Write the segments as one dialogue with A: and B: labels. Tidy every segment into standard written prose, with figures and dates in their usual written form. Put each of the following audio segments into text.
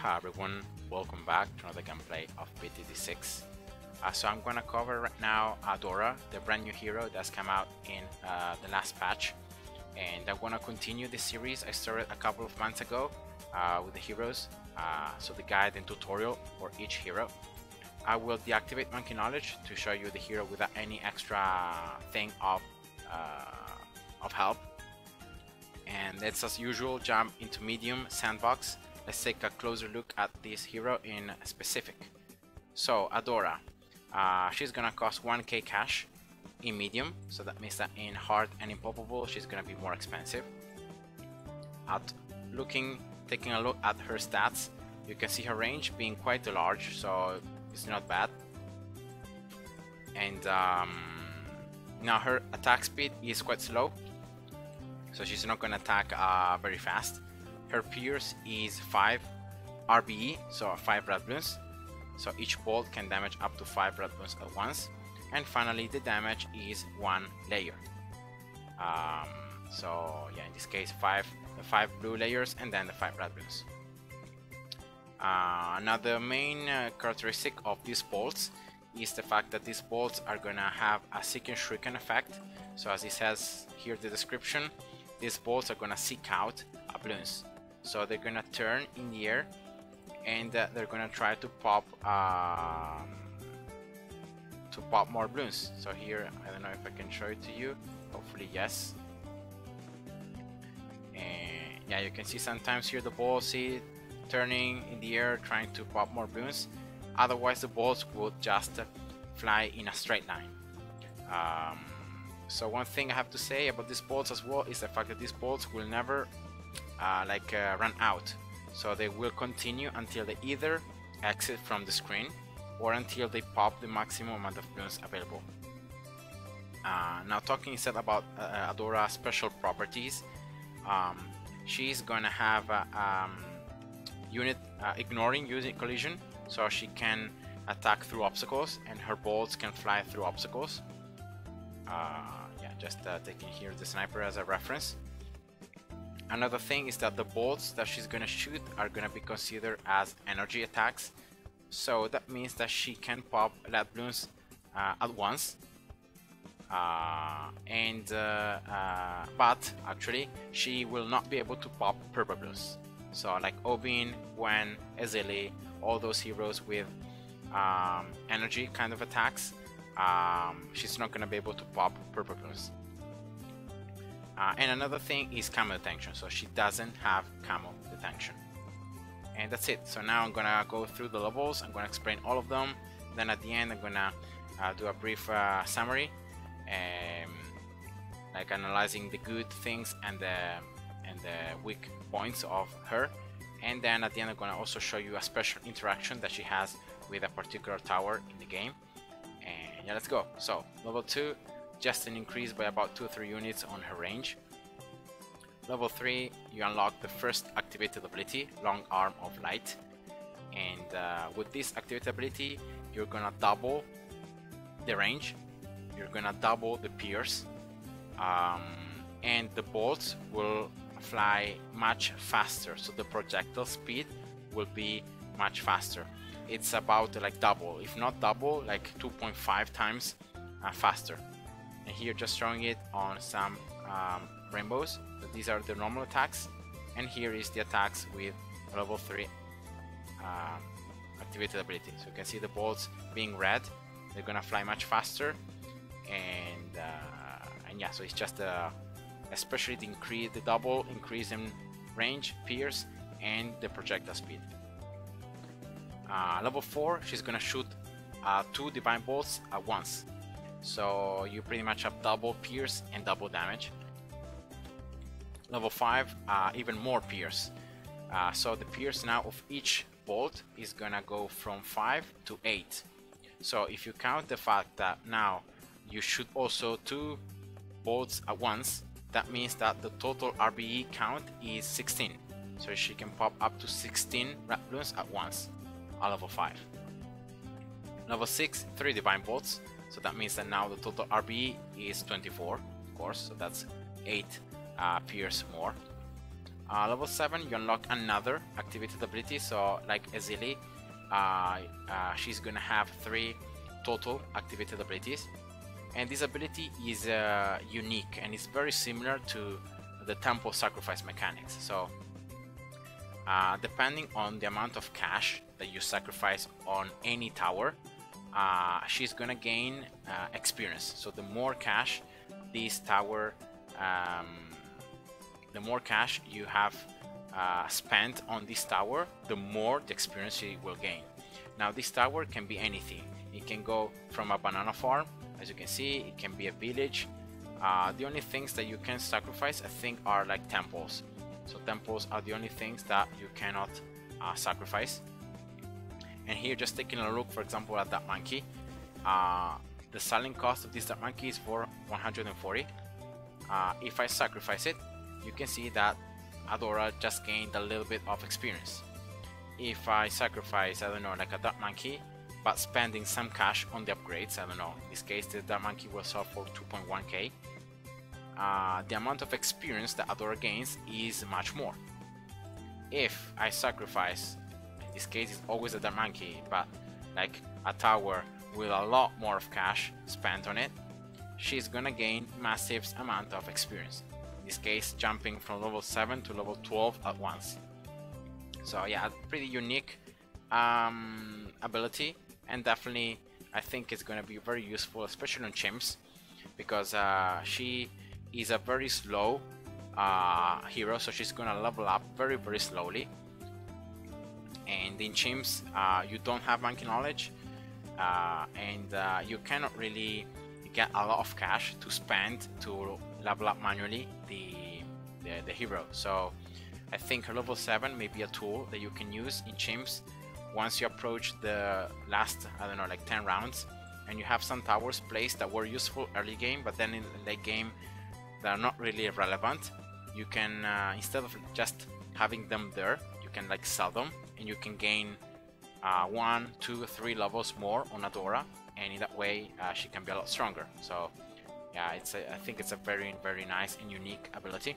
A: Hi everyone, welcome back to another gameplay of BTD6. So I'm gonna cover right now Adora, the brand new hero that's come out in the last patch, and I'm gonna continue the series I started a couple of months ago with the heroes. So the guide and tutorial for each hero. I will deactivate Monkey Knowledge to show you the hero without any extra thing of help. And let's, as usual, jump into medium sandbox. Let's take a closer look at this hero in specific. So Adora, she's gonna cost 1k cash in medium, so that means that in hard and impalpable she's gonna be more expensive. Taking a look at her stats, you can see her range being quite large, so it's not bad. And now her attack speed is quite slow, so she's not gonna attack very fast. Her pierce is 5 RBE, so 5 red bloons. So each bolt can damage up to 5 red bloons at once. And finally, the damage is 1 layer. So yeah, in this case, the 5 blue layers and then the 5 red bloons. Now the main characteristic of these bolts is the fact that these bolts are gonna have a seek and shuriken effect. So as it says here in the description, these bolts are gonna seek out bloons. So they're gonna turn in the air and they're gonna try to pop more bloons. So here, I don't know if I can show it to you, hopefully yes. And yeah, you can see sometimes here the balls see turning in the air trying to pop more bloons. Otherwise the balls would just fly in a straight line. So one thing I have to say about these bolts as well is the fact that these bolts will never run out, so they will continue until they either exit from the screen or until they pop the maximum amount of bloons available. Now talking instead about Adora's special properties, she's gonna have unit ignoring unit collision, so she can attack through obstacles and her bolts can fly through obstacles. Yeah, just taking here the sniper as a reference. Another thing is that the bolts that she's gonna shoot are gonna be considered as energy attacks, so that means that she can pop lead bloons at once, but actually she will not be able to pop purple bloons. So like Obin, Gwen, Ezeli, all those heroes with energy kind of attacks, she's not gonna be able to pop purple bloons. And another thing is camo detection, so she doesn't have camo detection. And that's it. So now I'm gonna go through the levels, I'm gonna explain all of them, then at the end I'm gonna do a brief summary, like analyzing the good things and the weak points of her. And then at the end I'm gonna also show you a special interaction that she has with a particular tower in the game. And yeah, let's go. So level 2, just an increase by about 2 or 3 units on her range. Level 3, you unlock the first activated ability, Long Arm of Light. And with this activated ability, you're gonna double the range, you're gonna double the pierce, and the bolts will fly much faster, so the projectile speed will be much faster. It's about like double, if not double, like 2.5 times faster. And here just showing it on some rainbows. So these are the normal attacks, and here is the attacks with level 3 activated ability. So you can see the bolts being red, they're gonna fly much faster, and yeah, so it's just especially the double increase in range, pierce, and the projectile speed. Level 4, she's gonna shoot 2 divine bolts at once. So you pretty much have double pierce and double damage. Level 5, even more pierce. So the pierce now of each bolt is gonna go from 5 to 8. So if you count the fact that now you shoot also 2 bolts at once, that means that the total RBE count is 16. So she can pop up to 16 red bloons at once at level 5. Level 6, 3 divine bolts. So that means that now the total RBE is 24, of course, so that's 8 pierce more. Level 7, you unlock another activated ability. So like Ezili, she's gonna have 3 total activated abilities, and this ability is unique and it's very similar to the temple sacrifice mechanics. So depending on the amount of cash that you sacrifice on any tower, she's gonna gain experience. So the more cash this tower, the more cash you have spent on this tower, the more the experience she will gain. Now this tower can be anything. It can go from a banana farm, as you can see, it can be a village. The only things that you can sacrifice, I think, are like temples. So temples are the only things that you cannot sacrifice. And here, just taking a look, for example, at that monkey, the selling cost of this dark monkey is for 140. If I sacrifice it, you can see that Adora just gained a little bit of experience. If I sacrifice, I don't know, like a dark monkey, but spending some cash on the upgrades, I don't know, in this case the dark monkey will sell for 2.1k, the amount of experience that Adora gains is much more. If I sacrifice, in this case it's always a dark monkey, but like a tower with a lot more of cash spent on it, she's gonna gain massive amount of experience. In this case, jumping from level 7 to level 12 at once. So yeah, pretty unique ability, and definitely I think it's gonna be very useful, especially on chimps, because she is a very slow hero, so she's gonna level up very slowly. And in chimps, you don't have monkey knowledge, and you cannot really get a lot of cash to spend to level up manually the hero. So I think her level 7 may be a tool that you can use in chimps once you approach the last, I don't know, like 10 rounds, and you have some towers placed that were useful early game, but then in late game they are not really relevant. You can instead of just having them there, you can like sell them, and you can gain 1, 2, 3 levels more on Adora, and in that way she can be a lot stronger. So yeah, I think it's a very nice and unique ability.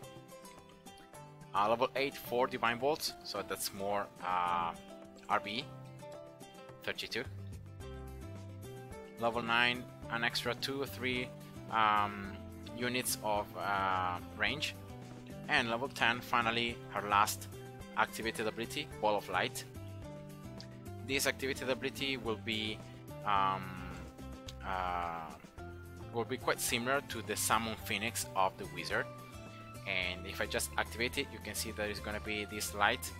A: Level 8 for Divine Bolts, so that's more RB 32. Level 9, an extra 2 or 3 units of range. And level 10, finally, her last activated ability, Ball of Light. This activated ability will be quite similar to the Summon Phoenix of the Wizard. And if I just activate it, you can see that it's going to be this light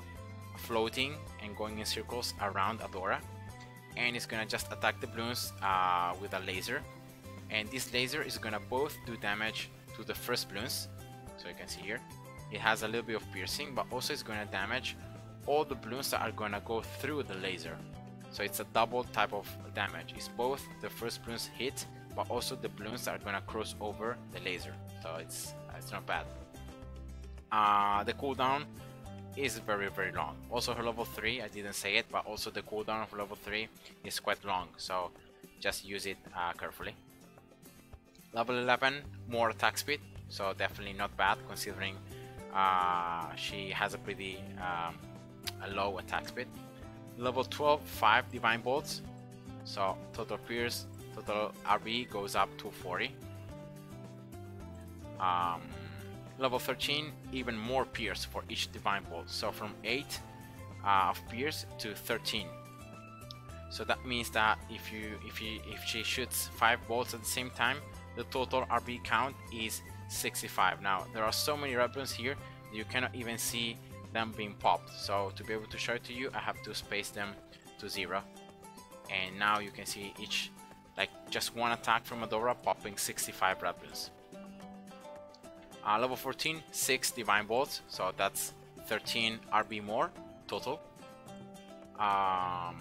A: floating and going in circles around Adora, and it's going to just attack the Bloons with a laser, and this laser is going to both do damage to the first Bloons, so you can see here it has a little bit of piercing, but also it's going to damage all the Bloons that are going to go through the laser. So it's a double type of damage. It's both the first Bloons hit, but also the Bloons that are going to cross over the laser, so it's not bad. The cooldown is very long. Also her level 3, I didn't say it, but also the cooldown of level 3 is quite long, so just use it carefully. Level 11, more attack speed, so definitely not bad considering she has a pretty a low attack speed. Level 12, 5 Divine Bolts, so total pierce, total RB goes up to 40. Level 13, even more pierce for each Divine Bolt, so from 8 of pierce to 13. So that means that if she shoots 5 bolts at the same time, the total RB count is 65. Now there are so many weapons here that you cannot even see them being popped, so to be able to show it to you, I have to space them to 0, and now you can see each, like just one attack from Adora popping 65 weapons. Level 14, 6 Divine Bolts, so that's 13 RB more total. Now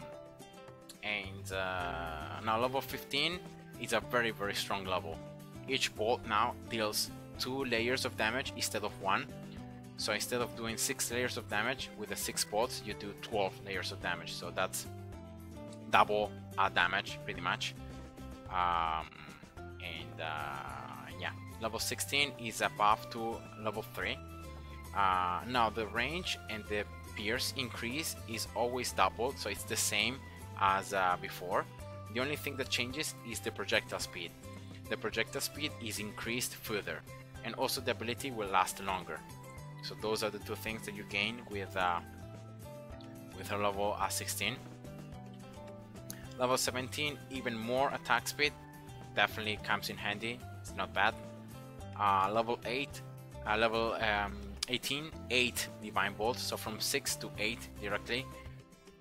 A: level 15 is a very strong level. Each bolt now deals 2 layers of damage instead of 1. So instead of doing 6 layers of damage with the 6 bolts, you do 12 layers of damage. So that's double damage pretty much. Yeah. Level 16 is a buff to level 3. Now the range and the pierce increase is always doubled, so it's the same as before. The only thing that changes is the projectile speed. The projectile speed is increased further, and also the ability will last longer. So those are the two things that you gain with her level 16. Level 17, even more attack speed, definitely comes in handy. It's not bad. Level 18, 8 divine bolts, so from 6 to 8 directly,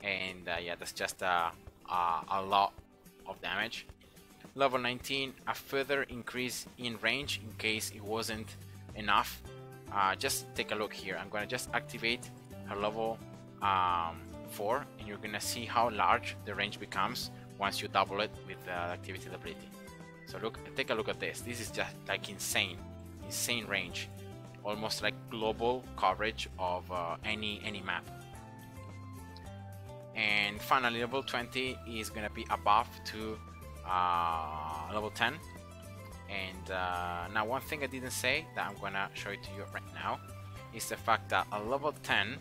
A: and yeah, that's just a lot of damage. Level 19, a further increase in range in case it wasn't enough. Just take a look here. I'm gonna just activate her level 4, and you're gonna see how large the range becomes once you double it with the activated ability. So take a look at this. This is just like insane range, almost like global coverage of any map. And finally, level 20 is gonna be a buff to level 10. And now one thing I didn't say that I'm gonna show it to you right now is the fact that at level 10,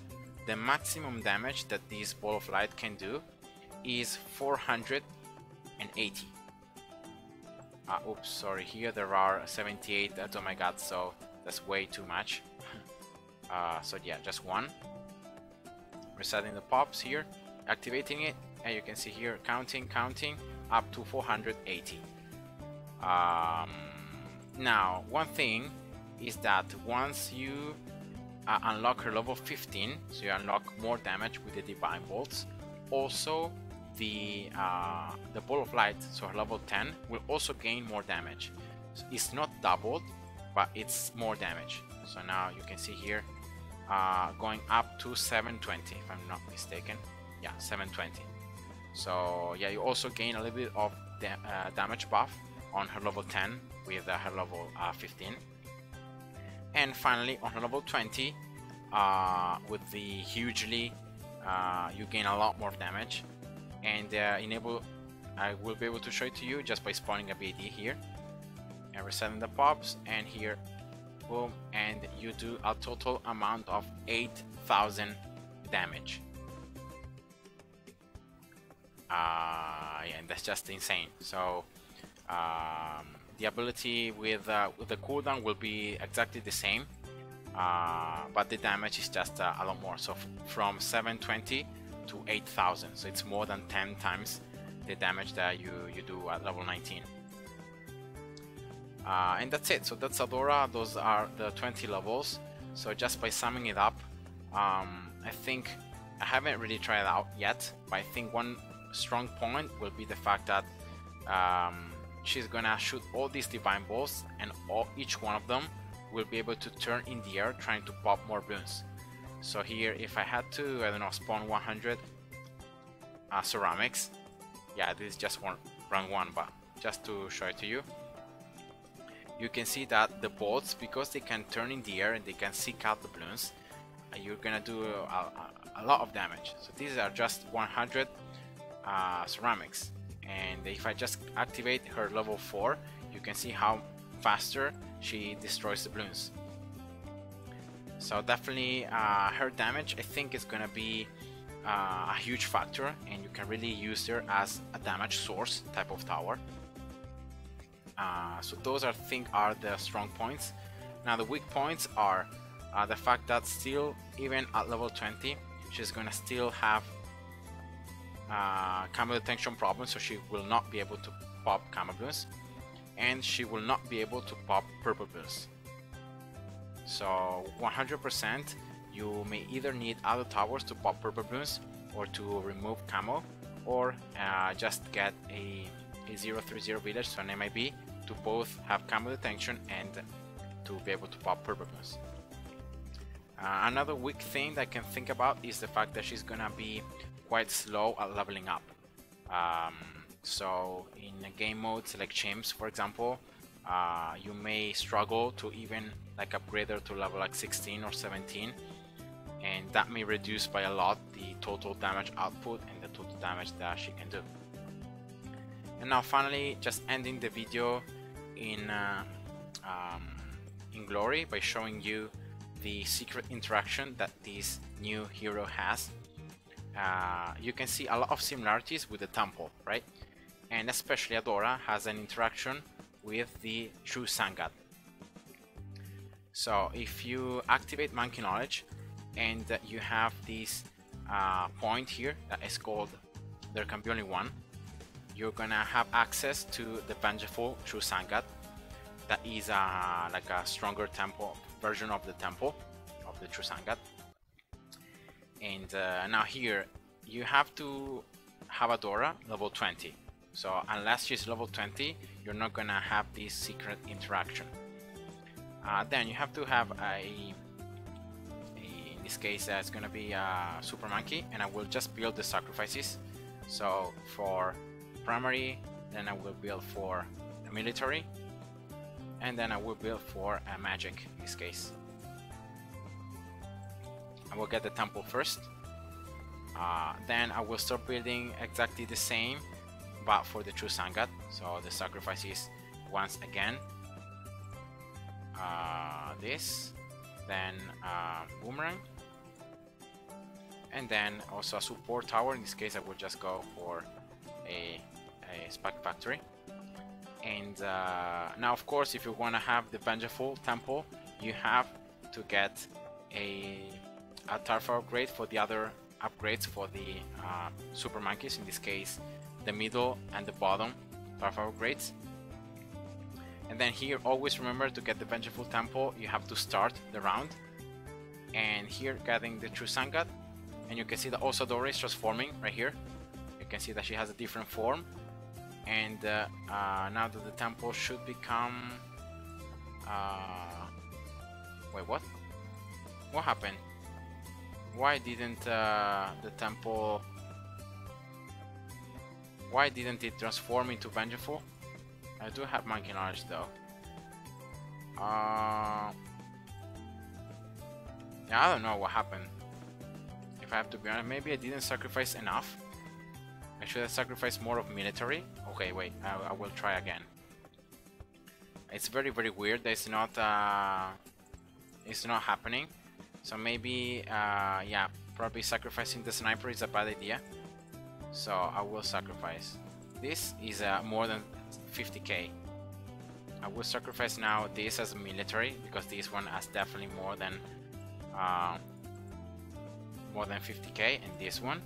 A: the maximum damage that this ball of light can do is 480. Oops, sorry, here there are 78. That's, oh my god, so that's way too much. So yeah, just one. Resetting the pops here, activating it, and you can see here counting up to 480. Now one thing is that once you unlock her level 15, so you unlock more damage with the divine bolts, also the ball of light, so her level 10 will also gain more damage. So it's not doubled, but it's more damage. So now you can see here going up to 720 if I'm not mistaken. Yeah, 720. So yeah, you also gain a little bit of damage buff on her level 10 with her level 15. And finally on her level 20, with the hugely you gain a lot more damage, and I will be able to show it to you just by spawning a BD here and resetting the pops, and here boom, and you do a total amount of 8,000 damage. Yeah, and that's just insane. So the ability with the cooldown will be exactly the same, but the damage is just a lot more. So from 720 to 8,000, so it's more than 10 times the damage that you do at level 19. And that's it. So that's Adora. Those are the 20 levels. So just by summing it up, I think I haven't really tried it out yet, but I think one strong point will be the fact that she's gonna shoot all these divine balls, and each one of them will be able to turn in the air trying to pop more bloons. So here, if I had to, I don't know, spawn 100 ceramics, yeah, this is just run one, but just to show it to you, you can see that the bolts, because they can turn in the air and they can seek out the bloons, you're gonna do a lot of damage. So these are just 100 ceramics, and if I just activate her level 4, you can see how faster she destroys the bloons. So definitely her damage, I think, is gonna be a huge factor, and you can really use her as a damage source type of tower. So those I think are the strong points. Now the weak points are the fact that still, even at level 20, she's gonna still have camo detection problems, so she will not be able to pop camo bloons, and she will not be able to pop purple bloons. So 100% you may either need other towers to pop purple bloons, or to remove camo, or just get a 030 village, so an MIB, to both have camo detection and to be able to pop purple bloons. Another weak thing that I can think about is the fact that she's gonna be quite slow at leveling up. So in game modes like chimps, for example, you may struggle to even like upgrade her to level like 16 or 17, and that may reduce by a lot the total damage output and the total damage that she can do. And now finally, just ending the video in glory by showing you the secret interaction that this new hero has. You can see a lot of similarities with the temple, right? And especially Adora has an interaction with the true Sun God. So if you activate Monkey Knowledge and you have this point here that is called there can be only one, you're gonna have access to the vengeful true Sun God. That is like a stronger temple version of the temple of the true Sun God. And now here you have to have Adora level 20. So unless she's level 20, you're not gonna have this secret interaction. Then you have to have in this case it's gonna be a super monkey, and I will just build the sacrifices. So for primary, then I will build for a military, and then I will build for a magic in this case. I will get the temple first, then I will start building exactly the same but for the true Sun God. So the sacrifices once again, this, then boomerang, and then also a support tower. In this case I will just go for a Spike Factory. And now of course if you want to have the vengeful temple, you have to get a Tarfa upgrade for the other upgrades for the super monkeys. In this case the middle and the bottom Tarfa upgrades. And then here always remember to get the vengeful temple you have to start the round, and here getting the true Sun God. And you can see that also Adora is transforming right here. You can see that she has a different form, and now that the temple should become wait, what happened? Why didn't the temple, why didn't it transform into vengeful? I do have Monkey Knowledge though. Yeah, I don't know what happened. If I have to be honest, maybe I didn't sacrifice enough. I should have sacrificed more of military. Okay, wait, I will try again. It's very weird that it's not happening. So maybe yeah, probably sacrificing the sniper is a bad idea. So I will sacrifice. This is more than 50k. I will sacrifice now this as a military because this one has definitely more than 50k, and this one.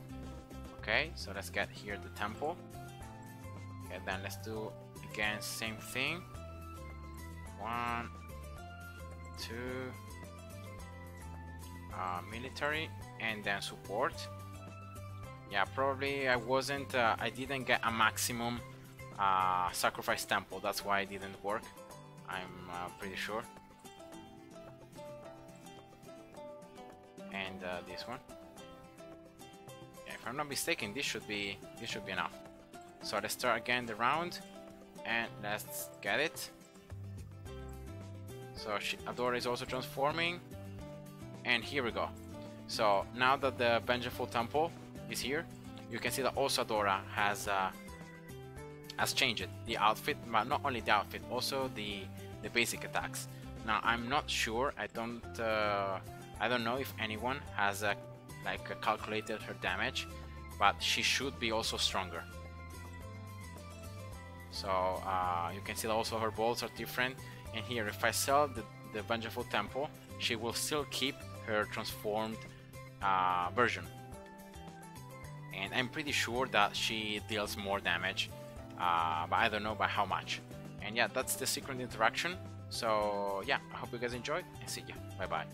A: Okay, so let's get here the temple. Okay, then let's do again same thing. 1, 2, military, and then support. Yeah, probably I didn't get a maximum sacrifice temple. That's why it didn't work. I'm pretty sure. And this one. Yeah, if I'm not mistaken, this should be enough. So let's start again the round, and let's get it. So Adora is also transforming, and here we go. So now that the vengeful temple is here, you can see that also Adora has changed the outfit, but not only the outfit, also the basic attacks. Now I'm not sure. I don't know if anyone has calculated her damage, but she should be also stronger. So you can see that also her bolts are different. And here, if I sell the vengeful temple, she will still keep her transformed version. And I'm pretty sure that she deals more damage, but I don't know by how much. And yeah, that's the secret interaction. So yeah, I hope you guys enjoyed, and see ya. Bye bye.